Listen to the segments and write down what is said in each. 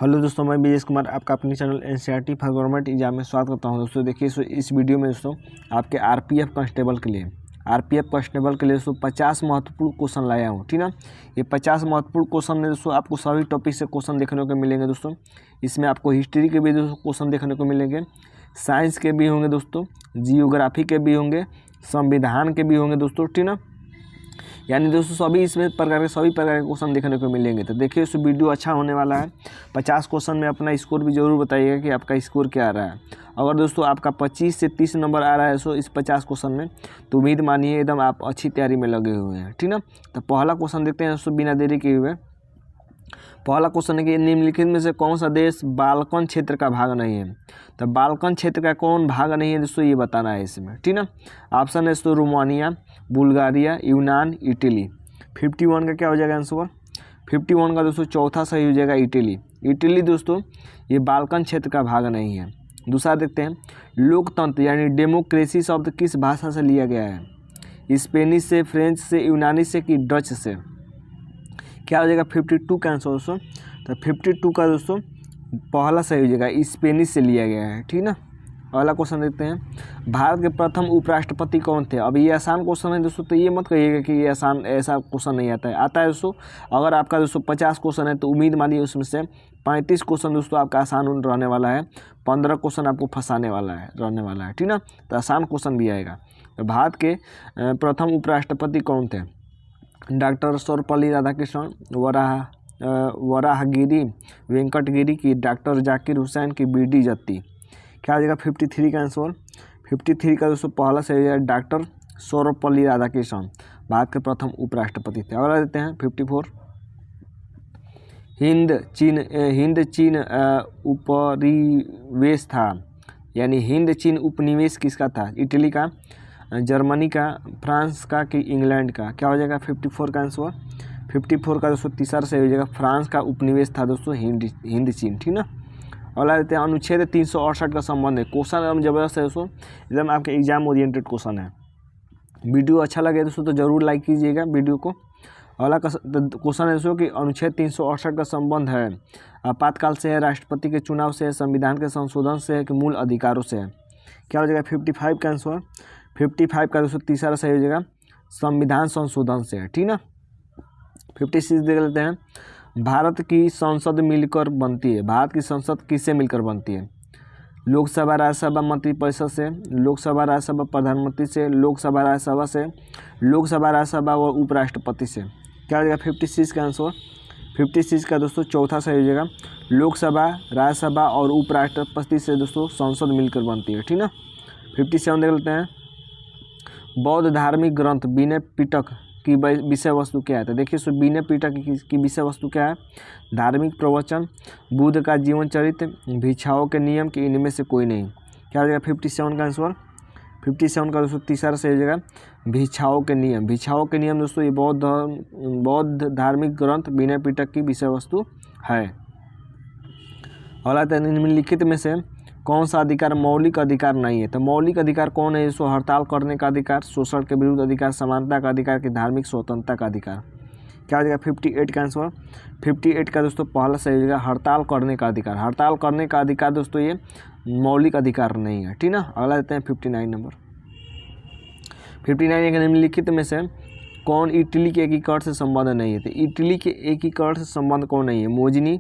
Hello दोस्तों, मैं BS Kumar आपका अपने channel NCERT for government exam में स्वागत करता हूं। दोस्तों देखिए, इस वीडियो में दोस्तों आपके आरपीएफ कांस्टेबल के लिए दोस्तों 50 महत्वपूर्ण क्वेश्चन लाया हूं। ठीक ना, ये 50 महत्वपूर्ण क्वेश्चन में दोस्तों आपको सभी टॉपिक से क्वेश्चन देखने को मिलेंगे। दोस्तों इसमें आपको हिस्ट्री के भी दोस्तों क्वेश्चन देखने को मिलेंगे, साइंस के भी होंगे दोस्तों, जियोग्राफी के भी होंगे, संविधान के भी होंगे दोस्तों। ठीक ना, यानी दोस्तों सभी प्रकार के क्वेश्चन देखने को मिलेंगे। तो देखिए इस वीडियो अच्छा होने वाला है। 50 क्वेश्चन में अपना स्कोर भी जरूर बताइएगा कि आपका स्कोर क्या आ रहा है। अगर दोस्तों आपका 25 से 30 नंबर आ रहा है इस 50 क्वेश्चन में, तो उम्मीद मानिए एकदम आप अच्छी तैयारी में लगे हुए हैं। ठीक ना, तो पहला क्वेश्चन देखते हैं दोस्तों बिना देरी किए हुए। पहला क्वेश्चन है कि निम्नलिखित में से कौन सा देश बाल्कन क्षेत्र का भाग नहीं है। तो बाल्कन क्षेत्र का कौन भाग नहीं है दोस्तों, ये बताना है इसमें। ठीक ना, ऑप्शन है दोस्तों रोमानिया, बुल्गारिया, यूनान, इटली। 51 का क्या हो जाएगा आंसर? 51 का दोस्तों चौथा सही हो जाएगा इटली। इटली दोस्तों ये बाल्कन क्षेत्र का भाग नहीं है। दूसरा देखते हैं, लोकतंत्र यानी डेमोक्रेसी शब्द किस भाषा से लिया गया है? स्पेनिश से, फ्रेंच से, यूनानी से कि डच से? क्या हो जाएगा 52 का आंसर दोस्तों? तो 52 का दोस्तों पहला सही हो जाएगा, स्पेनिश से लिया गया है। ठीक ना, अगला क्वेश्चन देखते हैं, भारत के प्रथम उपराष्ट्रपति कौन थे? अब ये आसान क्वेश्चन है दोस्तों, तो ये मत कहिएगा कि ये आसान, ऐसा क्वेश्चन नहीं आता है दोस्तों। अगर आपका दोस्तों 50 क्वेश्चन है तो उम्मीद मानिए उसमें से 35 क्वेश्चन दोस्तों आपका आसान रहने वाला है, 15 क्वेश्चन आपको फंसाने वाला है रहने वाला है। ठीक ना, तो आसान क्वेश्चन भी आएगा। तो भारत के प्रथम उपराष्ट्रपति कौन थे? डॉक्टर सर्वपल्ली राधाकृष्णन, वराहगिरी वेंकटगिरी की डॉक्टर जाकिर हुसैन की बीडी जत्ती? क्या हो जाएगा 53 का आंसर? 53 का दोस्तों पहला सही हो जाएगा डॉक्टर सर्वपल्ली राधाकृष्णन, भारत के प्रथम उपराष्ट्रपति थे। अगला देते हैं 54, हिंद चीन उपनिवेश था, यानी हिंद चीन उपनिवेश किसका था? इटली का, जर्मनी का, फ्रांस का कि इंग्लैंड का? क्या हो जाएगा 54 का आंसर? 54 का दोस्तों तीसरा सही हो जाएगा, फ्रांस का उपनिवेश था दोस्तों हिंद चीन। ठीक ना, अगला देते हैं, अनुच्छेद 368 का संबंध है। क्वेश्चन एकदम जबरदस्त है दोस्तों, एकदम आपके एग्जाम ओरिएंटेड क्वेश्चन है। वीडियो अच्छा लगे दोस्तों तो जरूर लाइक कीजिएगा वीडियो को। अगला क्वेश्चन है दोस्तों कि अनुच्छेद 368 का संबंध है आपातकाल से है, राष्ट्रपति के चुनाव से है, संविधान के संशोधन से है कि मूल अधिकारों से है? क्या हो जाएगा 55 का आंसर? 55 का दोस्तों तीसरा सही हो जाएगा, संविधान संशोधन से है। ठीक ना, 56 देख लेते हैं, भारत की संसद मिलकर बनती है। भारत की संसद किससे मिलकर बनती है? लोकसभा, राज्यसभा, मंत्रिपरिषद से, लोकसभा, राज्यसभा, प्रधानमंत्री से, लोकसभा, राज्यसभा से, लोकसभा, राज्यसभा और उपराष्ट्रपति से? क्या हो जाएगा 56 का आंसर? 56 का दोस्तों चौथा सही हो जाएगा, लोकसभा, राज्यसभा और उपराष्ट्रपति से दोस्तों संसद मिलकर बनती है। ठीक ना, 57 देख लेते हैं, बौद्ध धार्मिक ग्रंथ विनय पिटक की विषय वस्तु क्या है? तो देखिए सो विनय पिटक की विषय वस्तु क्या है? धार्मिक प्रवचन, बुद्ध का जीवन चरित्र, भिक्षाओं के नियम कि इनमें से कोई नहीं? क्या हो जाएगा 57 का आंसर? 57 का दोस्तों तीसरा सही हो जाएगा, भिक्षाओं के नियम। भिक्षाओं के नियम दोस्तों ये बौद्ध धार्मिक ग्रंथ विनय पिटक की विषय वस्तु है। अगला निम्नलिखित में से कौन सा अधिकार मौलिक अधिकार नहीं है? तो मौलिक अधिकार कौन है? सो हड़ताल करने का अधिकार, शोषण के विरुद्ध अधिकार, समानता का अधिकार कि धार्मिक स्वतंत्रता का अधिकार? क्या हो जाएगा 58 का आंसर? 58 का दोस्तों पहला सही हो जाएगा, हड़ताल करने का अधिकार। हड़ताल करने का अधिकार दोस्तों ये मौलिक अधिकार नहीं है। ठीक ना, अगला देते हैं 59 नंबर। 59 निम्नलिखित में से कौन इटली के एकीकरण से संबंध नहीं है? तो इटली के एकीकरण से संबंध कौन नहीं है? मोजिनी,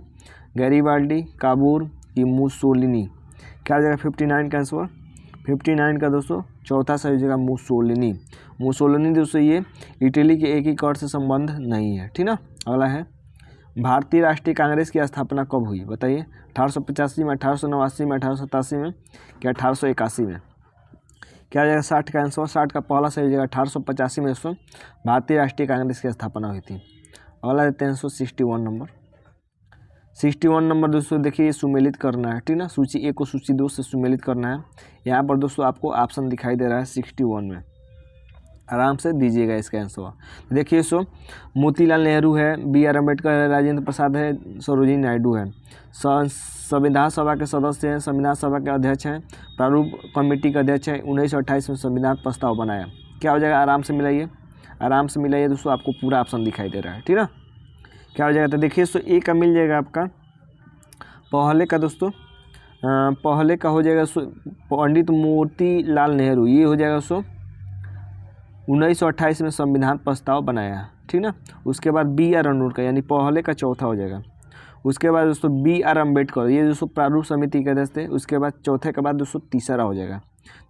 गैरिबाल्डी, काबूर कि मुसोलिनी? क्या हो जाएगा 59 का आंसर? 59 का दोस्तों चौथा सही हो जाएगा, मुसोलिनी। मुसोलिनी दोस्तों ये इटली के एकीकरण से संबंध नहीं है। ठीक ना, अगला है, भारतीय राष्ट्रीय कांग्रेस की स्थापना कब हुई? बताइए, 1885 में, 1889 में, 1887 में कि 1881 में? क्या हो जाएगा 60 का आंसर? 60 का पहला सही हो जाएगा, 1885 में दोस्तों भारतीय राष्ट्रीय कांग्रेस की स्थापना हुई थी। अगला देते हैं 61 नंबर। 61 नंबर दोस्तों देखिए सुमेलित करना है। ठीक ना, सूची 1 को सूची 2 से सुमेलित करना है। यहाँ पर दोस्तों आपको ऑप्शन दिखाई दे रहा है 61 में, आराम से दीजिएगा इसका आंसर। देखिए मोतीलाल नेहरू है, BR अम्बेडकर है, राजेंद्र प्रसाद है, सरोजिनी नायडू है। संविधान सभा के सदस्य हैं, संविधान सभा के अध्यक्ष हैं, प्रारूप कमेटी के अध्यक्ष हैं, 1928 में संविधान प्रस्ताव बनाया। क्या हो जाएगा? आराम से मिलाइए दोस्तों, आपको पूरा ऑप्शन दिखाई दे रहा है। ठीक ना, क्या हो जाएगा? तो देखिए ए का मिल जाएगा आपका पहले का दोस्तों पहले का हो जाएगा पंडित मोतीलाल नेहरू, ये हो जाएगा दोस्तों 1928 में संविधान प्रस्ताव बनाया, ठीक ना। उसके बाद बी आर अमनूर का, यानी पहले का चौथा हो जाएगा। उसके बाद दोस्तों बी आर अम्बेडकर, ये दोस्तों प्रारूप समिति के अध्यक्ष थे। उसके बाद चौथे के बाद दोस्तों तीसरा हो जाएगा,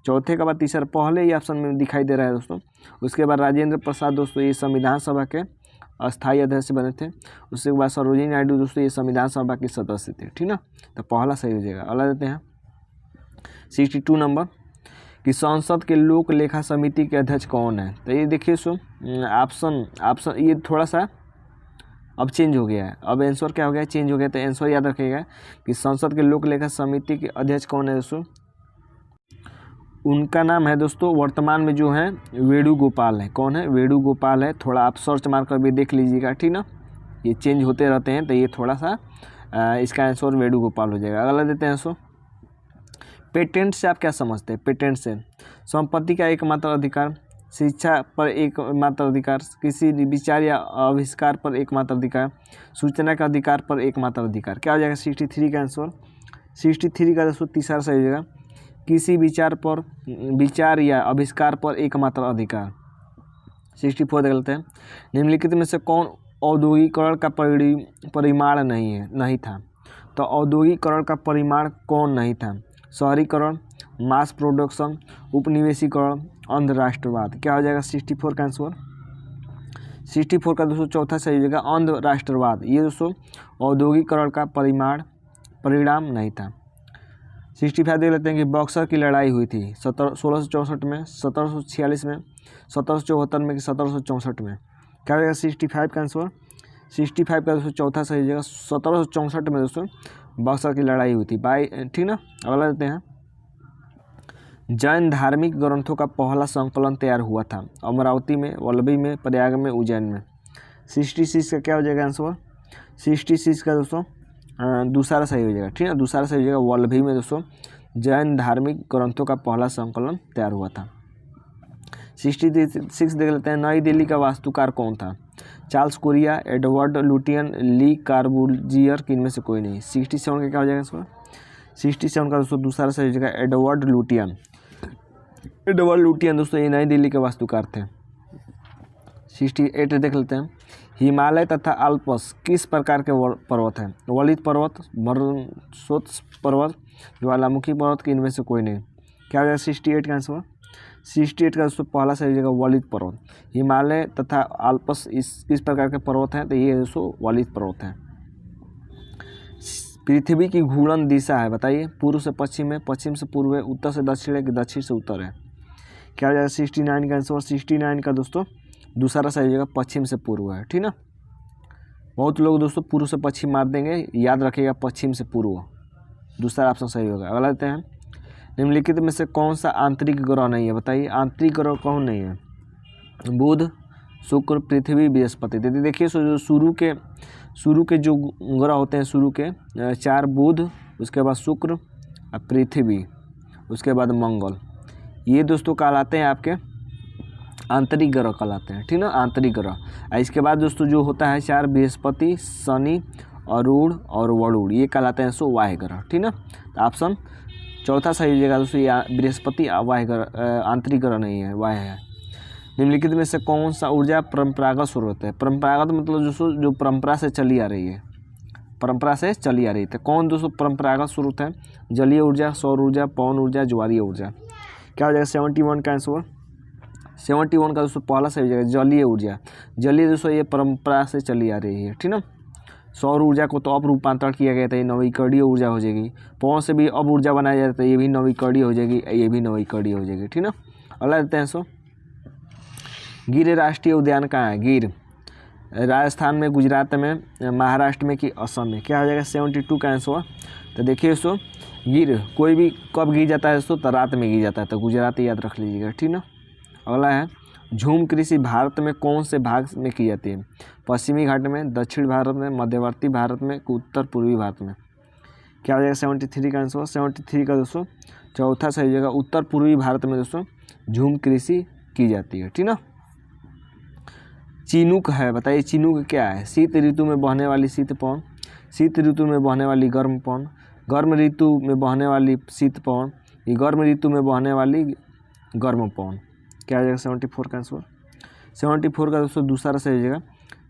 चौथे के बाद तीसरा, पहले ही ऑप्शन में दिखाई दे रहा है दोस्तों। उसके बाद राजेंद्र प्रसाद दोस्तों, ये संविधान सभा के अस्थायी अध्यक्ष बने थे। उसके बाद सरोजिनी नायडू दोस्तों, ये संविधान सभा के सदस्य थे, ठीक ना। तो पहला सही हो जाएगा। अगला देते हैं 62 नंबर कि संसद के लोक लेखा समिति के अध्यक्ष कौन है। तो ये देखिए सो ऑप्शन ये थोड़ा सा अब चेंज हो गया है, अब आंसर क्या हो गया, चेंज हो गया। तो आंसर याद रखिएगा कि संसद के लोक लेखा समिति के अध्यक्ष कौन है दोस्तों, उनका नाम है दोस्तों वर्तमान में जो है वेणुगोपाल है। कौन है, वेणुगोपाल है। थोड़ा आप सर्च मार कर भी देख लीजिएगा, ठीक ना, ये चेंज होते रहते हैं। तो ये थोड़ा सा इसका आंसर वेणुगोपाल हो जाएगा। अगला देते हैं दोस्तों, पेटेंट से आप क्या समझते हैं। पेटेंट से संपत्ति का एकमात्र अधिकार, शिक्षा पर एकमात्र अधिकार, किसी विचार या आविष्कार पर एकमात्र अधिकार, सूचना का अधिकार पर एकमात्र अधिकार। क्या हो जाएगा 63 का आंसर। 63 का दोस्तों तीसरा सही हो जाएगा, किसी विचार या आविष्कार पर एकमात्र अधिकार। 64 देख लेते हैं, निम्नलिखित में से कौन औद्योगिकरण का परिमाण नहीं था। तो औद्योगिकरण का परिमाण कौन नहीं था, शहरीकरण, मास प्रोडक्शन, उपनिवेशीकरण, अंधराष्ट्रवाद। क्या हो जाएगा 64 का आंसर। 64 का दोस्तों चौथा सही हो जाएगा अंधराष्ट्रवाद। ये दोस्तों औद्योगिकरण का परिणाम नहीं था। 65 देख लेते हैं कि बक्सर की लड़ाई हुई थी 1664 में, 1746 में, 1774 में कि 1764 में। क्या हो जाएगा 65 का आंसर। 65 का दोस्तों चौथा सही हो जाएगा 1764 में दोस्तों बक्सर की लड़ाई हुई थी, ठीक ना। अगला देते हैं, जैन धार्मिक ग्रंथों का पहला संकलन तैयार हुआ था अमरावती में, वल्लभी में, प्रयाग में, उज्जैन में। 66 का क्या हो जाएगा आंसर। 66 का दोस्तों दूसरा सही हो जाएगा, ठीक है, दूसरा सही हो जाएगा वल्लभी में दोस्तों जैन धार्मिक ग्रंथों का पहला संकलन तैयार हुआ था। 66 देख लेते हैं, नई दिल्ली का वास्तुकार कौन था। चार्ल्स कोरिया, एडवर्ड लुटियन, ली कार्बूजियर, किनमें से कोई नहीं। 67 का क्या हो जाएगा इसमें। 67 का दोस्तों दूसरा सही हो जाएगा एडवर्ड लुटियन। एडवर्ड लुटियन दोस्तों ये नई दिल्ली के वास्तुकार थे। 68 देख लेते हैं, हिमालय तथा अल्पस किस प्रकार के पर्वत हैं। वलित पर्वत, मरसोत्स पर्वत, ज्वालामुखी पर्वत, कि इनमें से कोई नहीं। क्या हो जाएगा 68 का आंसर। 68 का दोस्तों पहला सही हो जाएगा वलित पर्वत। हिमालय तथा अल्पस किस प्रकार के पर्वत हैं, तो ये दोस्तों वलित पर्वत हैं। पृथ्वी की घूर्णन दिशा है बताइए, पूर्व से पश्चिम है, पश्चिम से पूर्व है, उत्तर से दक्षिण है कि दक्षिण से उत्तर है। क्या हो जाएगा 69 का आंसर। 69 का दोस्तों दूसरा सही हो जाएगा पश्चिम से पूर्व है, ठीक ना। बहुत लोग दोस्तों पूर्व से पश्चिम मार देंगे, याद रखिएगा पश्चिम से पूर्व, दूसरा ऑप्शन सही होगा। अगला लेते हैं, निम्नलिखित में से कौन सा आंतरिक ग्रह नहीं है बताइए। आंतरिक ग्रह कौन नहीं है। बुध, शुक्र, पृथ्वी, बृहस्पति। देखिए जो शुरू के जो ग्रह होते हैं, शुरू के 4 बुध, उसके बाद शुक्र, पृथ्वी, उसके बाद मंगल, ये दोस्तों कहलाते हैं आपके आंतरिक ग्रह कहलाते हैं, ठीक ना, आंतरिक ग्रह। इसके बाद दोस्तों जो होता है 4 बृहस्पति, शनि, अरुण और वरुण, ये कहलाते हैं सो वाह्य ग्रह, ठीक ना। ऑप्शन चौथा सही हो जाएगा दोस्तों, ये बृहस्पति वाह्य ग्रह, आंतरिक ग्रह नहीं है, वाह्य है। निम्नलिखित में से कौन सा ऊर्जा परंपरागत स्रोत है। परंपरागत मतलब दोस्तों जो परंपरा से चली आ रही है, परंपरा से चली आ रही है। कौन दोस्तों परंपरागत स्रोत है। जलीय ऊर्जा, सौर ऊर्जा, पवन ऊर्जा, ज्वारीय ऊर्जा। क्या हो जाएगा 71 का आंसर। 71 का दोस्तों पहला सही हो जाएगा जलीय ऊर्जा। जलीय दोस्तों ये परंपरा से चली आ रही है, ठीक ना। सौर ऊर्जा को तो अब रूपांतरण किया गया था, ये नवीकरणीय ऊर्जा हो जाएगी। पवन से भी अब ऊर्जा बनाया जाता है, ये भी नवीकरणीय हो जाएगी, ये भी नवीकरणीय हो जाएगी, ठीक ना। अगला देते हैं सो, गिर राष्ट्रीय उद्यान कहाँ है। गिर राजस्थान में, गुजरात में, महाराष्ट्र में कि असम में। क्या हो जाएगा 72 का आंसर। तो देखिए दोस्तों गिर कोई भी कब गिर जाता है दोस्तों, तो रात में गिर जाता है, तो गुजराती याद रख लीजिएगा, ठीक ना। अगला है, झूम कृषि भारत में कौन से भाग में की जाती है। पश्चिमी घाट में, दक्षिण भारत में, मध्यवर्ती भारत में, उत्तर पूर्वी भारत में। क्या हो जाएगा 73 का आंसर। 73 का दोस्तों चौथा सही हो जाएगा उत्तर पूर्वी भारत में दोस्तों झूम कृषि की जाती है, ठीक ना। चिनूक है बताइए, चिनूक क्या है। शीत ऋतु में बहने वाली शीत पवन, शीत ऋतु में बहने वाली गर्म पवन, गर्म ऋतु में बहने वाली शीत पवन, ये गर्म ऋतु में बहने वाली गर्म पवन। क्या हो जाएगा 74 का आंसर। 74 का दोस्तों दूसरा सही हो जाएगा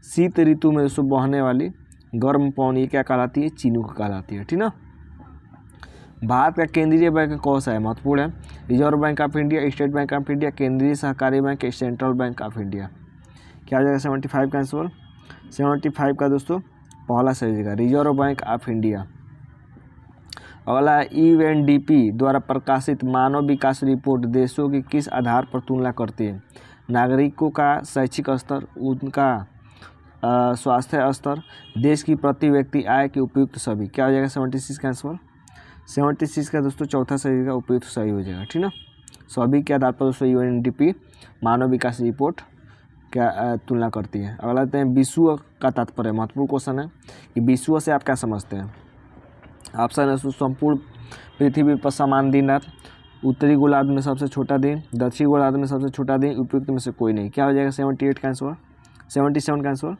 शीत ऋतु में दोस्तों बहने वाली गर्म पवन, ये क्या कहलाती है, चिनूक कहलाती है, ठीक ना। भारत का केंद्रीय बैंक कौन सा है, महत्वपूर्ण है। Reserve bank of India, state bank of India, केंद्रीय सहकारी bank, central bank of India. क्या हो जाएगा 75 का आंसर। 75 का दोस्तों पहला सही हो जाएगा रिजर्व बैंक ऑफ इंडिया। अगला है UNDP द्वारा प्रकाशित मानव विकास रिपोर्ट देशों की किस आधार पर तुलना करती है। नागरिकों का शैक्षिक स्तर, उनका स्वास्थ्य स्तर, देश की प्रति व्यक्ति आय की उपयुक्त सभी। क्या हो जाएगा 76 का आंसर। 76 का दोस्तों चौथा सही होगा उपयुक्त सही हो जाएगा, ठीक ना। सभी के आधार पर दोस्तों UNDP मानव विकास रिपोर्ट क्या तुलना करती है। अगला लेते हैं विश्व का तात्पर्य, महत्वपूर्ण क्वेश्चन है कि विश्व से आप क्या समझते हैं। ऑप्शन है संपूर्ण पृथ्वी पर समान दिन रात, उत्तरी गोलार्ध में सबसे छोटा दिन, दक्षिणी गोलार्ध में सबसे छोटा दिन, उपयुक्त में से कोई नहीं। क्या हो जाएगा 78 का आंसर। 77 का आंसर।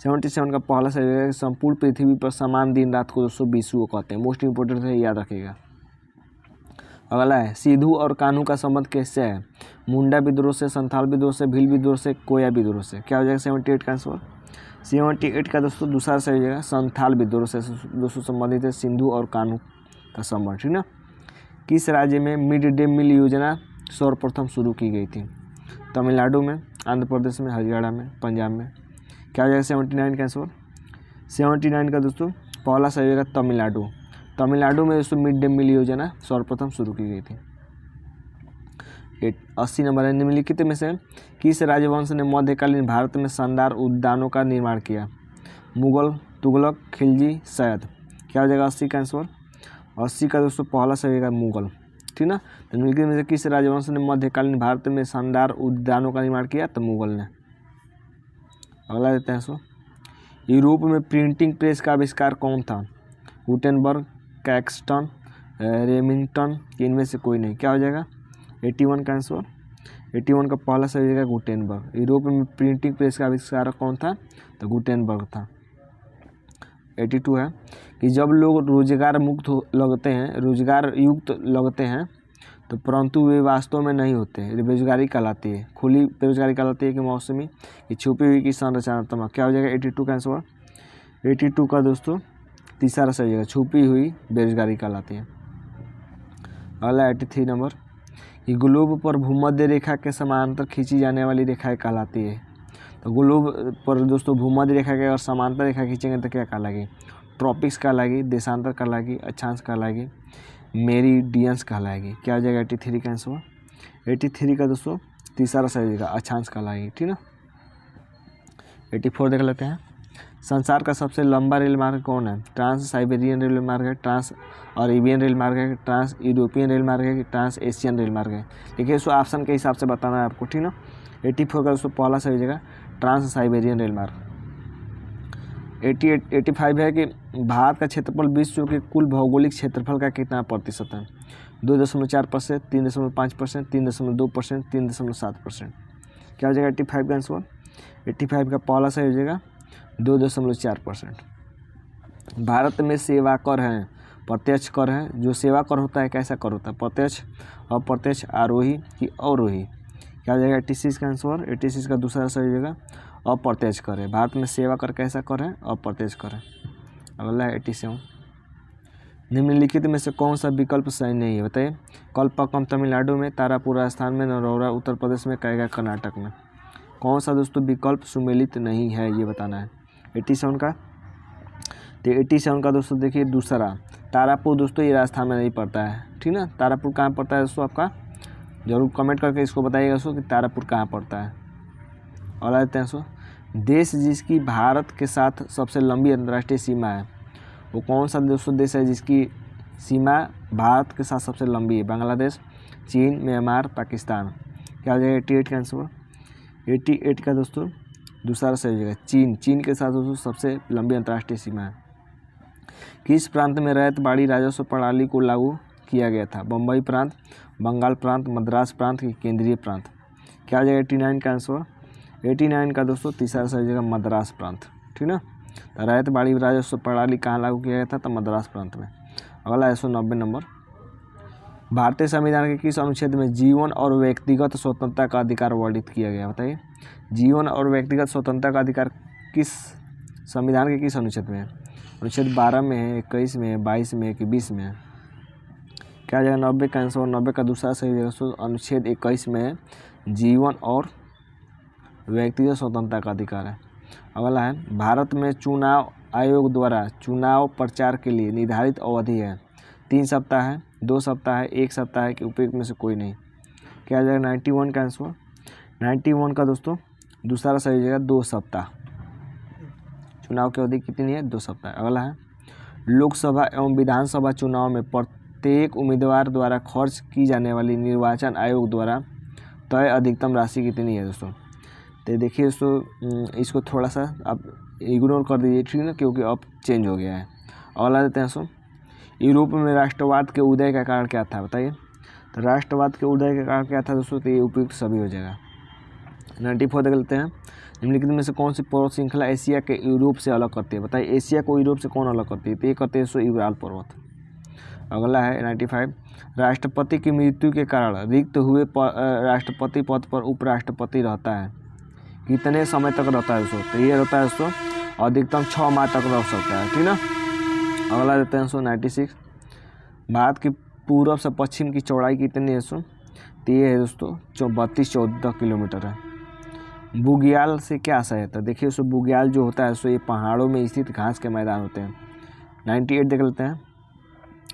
77 का पहला सही होगा संपूर्ण पृथ्वी पर समान दिन रात को दोस्तों विश्व कहते हैं। मोस्ट इंपोर्टेंट है, याद रखिएगा। अगला है सिद्धू और कान्हू का संबंध कैसे है। मुंडा विद्रोह से, संथाल विद्रोह से, भील विद्रोह से, कोया विद्रोह से। क्या हो जाएगा 78 का आंसर। 78 का दोस्तों दूसरा सही हो जाएगा संथाल विद्रोह से दोस्तों संबंधित है सिंधु और कान्हू का संबंध, ठीक ना। किस राज्य में मिड डे मील योजना सर्वप्रथम शुरू की गई थी। तमिलनाडु में, आंध्र प्रदेश में, हरियाणा में, पंजाब में। क्या हो जाएगा 79 का आंसर। 79 का दोस्तों पहला सही होगा तमिलनाडु। तमिलनाडु में दोस्तों मिड डे मील योजना सर्वप्रथम शुरू की गई थी। 80 नंबर है निम्नलिखित में से किस राजवंश ने मध्यकालीन भारत में शानदार उद्यानों का निर्माण किया। मुगल, तुगलक, खिलजी, सैयद। क्या हो जाएगा 80 का आंसर। 80 का दोस्तों पहला सही होगा मुगल, ठीक ना। तो निम्नलिखित में से किस राजवंश ने मध्यकालीन भारत में शानदार उद्यानों का निर्माण किया, तो मुगल ने। अगला देते हैं सो यूरोप में प्रिंटिंग प्रेस का आविष्कार कौन था। गुटेनबर्ग, कैक्सटन, रेमिंगटन, इनमें से कोई नहीं। क्या हो जाएगा 81 का आंसर। 81 का पहला सही हो जाएगा गुटेनबर्ग। यूरोप में प्रिंटिंग प्रेस का आविष्कार कौन था, तो गुटेनबर्ग था। 82 है कि जब लोग रोजगार मुक्त लगते हैं, रोजगार युक्त लगते हैं तो परंतु वे वास्तव में नहीं होते, बेरोजगारी कहलाती है। खुली बेरोजगारी कहलाती है कि मौसमी, कि छुपी हुई, कि संरचनात्मक। क्या हो जाएगा 82 का आंसर। 82 का दोस्तों तीसरा सही होगा छुपी हुई बेरोजगारी कहलाती है। अगला 83 नंबर कि ग्लोब पर भूमध्य रेखा के समांतर खींची जाने वाली रेखाएं कहलाती है। तो ग्लोब पर दोस्तों भूमध्य रेखा के अगर समांतर रेखा खींचेंगे तो क्या कहलाएगी, ट्रॉपिक्स कहलाएगी, देशांतर कहलाएगी, अक्षांश कहलाएगी, मेरिडियंस कहलाएगी। क्या हो जाएगा 83 का आंसर। 83 का दोस्तों तीसरा सही होगा अक्षांश कहलाएगी, ठीक ना। 84 देख लेते हैं। संसार का सबसे लंबा रेल मार्ग कौन है। ट्रांस साइबेरियन रेल मार्ग है, ट्रांस अरेबियन रेल मार्ग है, ट्रांस यूरोपियन रेल मार्ग है, ट्रांस एशियन रेल मार्ग है। देखिए इसको ऑप्शन के हिसाब से बताना है आपको, ठीक ना। 84 का दोस्तों पहला सही हो जाएगा ट्रांस साइबेरियन रेल मार्ग। 85 है कि भारत का क्षेत्रफल विश्व के कुल भौगोलिक क्षेत्रफल का कितना प्रतिशत है। 2.4%, 3.5%, 3.2%, 3.7%। क्या हो जाएगा 85 का आंसर। 85 का पहला सही हो जाएगा 2.4%। भारत में सेवा कर हैं, प्रत्यक्ष कर है। जो सेवा कर होता है कैसा कर होता है, प्रत्यक्ष, अप्रत्यक्ष, आरोही कि अवरोही। क्या हो जाएगा 86 का आंसर। 86 का दूसरा सही हो जाएगा अप्रत्यक्ष कर है। भारत में सेवा कर कैसा कर है, अप्रत्यक्ष कर है। अगला है 87 निम्नलिखित में से कौन सा विकल्प सही नहीं है, बताइए। कल्पक्कम तमिलनाडु में, तारापुर राजस्थान में, नरौरा उत्तर प्रदेश में, कैगा कर्नाटक में। कौन सा दोस्तों विकल्प सुमेलित नहीं है ये बताना है। 87 का, तो 87 का दोस्तों देखिए दूसरा तारापुर दोस्तों ये राजस्थान में नहीं पड़ता है, ठीक ना। तारापुर कहाँ पड़ता है दोस्तों, आपका जरूर कमेंट करके इसको बताइएगा दोस्तों कि तारापुर कहाँ पड़ता है। और आते हैं देश जिसकी भारत के साथ सबसे लंबी अंतर्राष्ट्रीय सीमा है, वो कौन सा दोस्तों देश है जिसकी सीमा भारत के साथ सबसे लंबी है। बांग्लादेश, चीन, म्यांमार, पाकिस्तान। क्या हो जाएगा 88 का आंसर। 88 का दोस्तों दूसरा सही हो जाएगा चीन। चीन के साथ दोस्तों सबसे लंबी अंतर्राष्ट्रीय सीमा है। किस प्रांत में रैयत बाड़ी राजस्व प्रणाली को लागू किया गया था। बम्बई प्रांत, बंगाल प्रांत, मद्रास प्रांत की केंद्रीय प्रांत। क्या हो जाएगा 89 का आंसर। 89 का दोस्तों तीसरा सही हो जाएगा मद्रास प्रांत, ठीक ना। तो रैयत बाड़ी राजस्व प्रणाली कहाँ लागू किया गया था? तो मद्रास प्रांत में। अगला 190 नंबर, भारतीय संविधान के किस अनुच्छेद में जीवन और व्यक्तिगत स्वतंत्रता का अधिकार वर्णित किया गया? बताइए, जीवन और व्यक्तिगत स्वतंत्रता का अधिकार किस संविधान के किस अनुच्छेद में है? अनुच्छेद 12 में है, 21 में है, 22 में है कि 20 में है? क्या जाएगा 90 का आंसर? 90 का दूसरा सही है अनुच्छेद 21 में है, जीवन और व्यक्तिगत स्वतंत्रता का अधिकार है। अगला है, भारत में चुनाव आयोग द्वारा चुनाव प्रचार के लिए निर्धारित अवधि है, 3 सप्ताह है, 2 सप्ताह है, 1 सप्ताह है कि उपयुक्त में से कोई नहीं? क्या जाएगा 91 का आंसर? 91 का दोस्तों दूसरा सही जाएगा 2 सप्ताह। चुनाव की अवधि कितनी है? 2 सप्ताह। अगला है, लोकसभा एवं विधानसभा चुनाव में प्रत्येक उम्मीदवार द्वारा खर्च की जाने वाली निर्वाचन आयोग द्वारा तय अधिकतम राशि कितनी है दोस्तों? तो देखिए दोस्तों, इसको थोड़ा सा आप इग्नोर कर दीजिए, ठीक है ना, क्योंकि अब चेंज हो गया है। अगला देते हैं सो, यूरोप में राष्ट्रवाद के उदय का कारण क्या था? बताइए, तो राष्ट्रवाद के उदय का कारण क्या था दोस्तों? तो ये उपयुक्त सभी हो जाएगा। 94 देख लेते हैं, निम्नलिखित में से कौन सी पर्वत श्रृंखला एशिया के यूरोप से अलग करती है? बताइए, एशिया को यूरोप से कौन अलग करती है? तो ये करते हैं सो यूराल पर्वत। अगला है 95, राष्ट्रपति की मृत्यु के कारण रिक्त हुए राष्ट्रपति पद पर उपराष्ट्रपति रहता है, कितने समय तक रहता है दोस्तों? तो ये रहता है दोस्तों अधिकतम 6 माह तक रह सकता है, ठीक ना। अगला देते हैं 96, भारत की पूर्व से पश्चिम की चौड़ाई कितनी है दोस्तों? तो ये है दोस्तों 32-14 किलोमीटर है। बुग्याल से क्या सहायता? देखिए दोस्तों, बुग्याल जो होता है सो ये पहाड़ों में स्थित घास के मैदान होते हैं। 98 देख लेते हैं,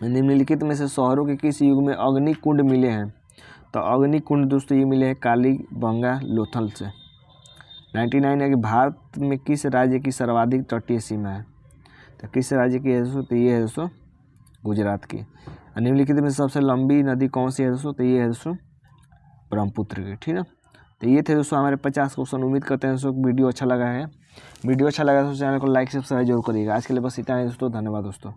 निम्नलिखित में से शहरों के किस युग में अग्निकुंड मिले हैं? तो अग्निकुंड दोस्तों ये मिले हैं कालीबंगा लोथल से। 99 है कि भारत में किस राज्य की सर्वाधिक तटीय सीमा है? तो किस राज्य की है दोस्तों? तो ये है दोस्तों गुजरात की। निम्नलिखित में सबसे लंबी नदी कौन सी है दोस्तों? तो ये है दोस्तों ब्रह्मपुत्र की, ठीक है। तो ये थे दोस्तों हमारे 50 क्वेश्चन। उम्मीद करते हैं दोस्तों वीडियो अच्छा लगा है। वीडियो अच्छा लगा तो चैनल को लाइक सब्सक्राइब जरूर करिएगा। आज के लिए बस इतना है दोस्तों, धन्यवाद दोस्तों।